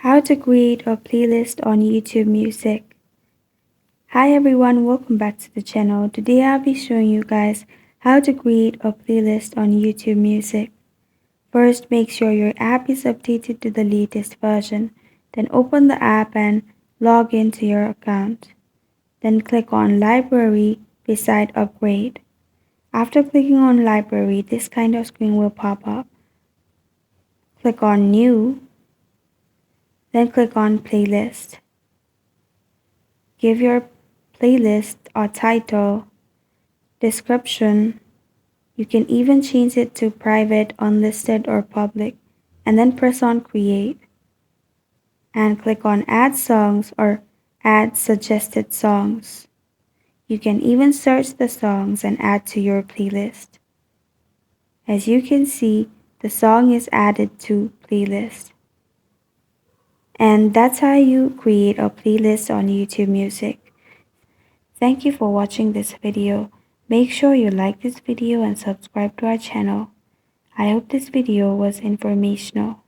How to create a playlist on YouTube Music. Hi everyone, welcome back to the channel. Today I'll be showing you guys how to create a playlist on YouTube Music. First, make sure your app is updated to the latest version. Then open the app and log into your account. Then click on Library beside Upgrade. After clicking on Library, this kind of screen will pop up. Click on New. Then click on Playlist. Give your playlist a title, description. You can even change it to private, unlisted, or public, and then press on Create. And click on Add Songs or Add Suggested Songs. You can even search the songs and add to your playlist. As you can see, the song is added to playlist. And that's how you create a playlist on YouTube Music. Thank you for watching this video. Make sure you like this video and subscribe to our channel. I hope this video was informational.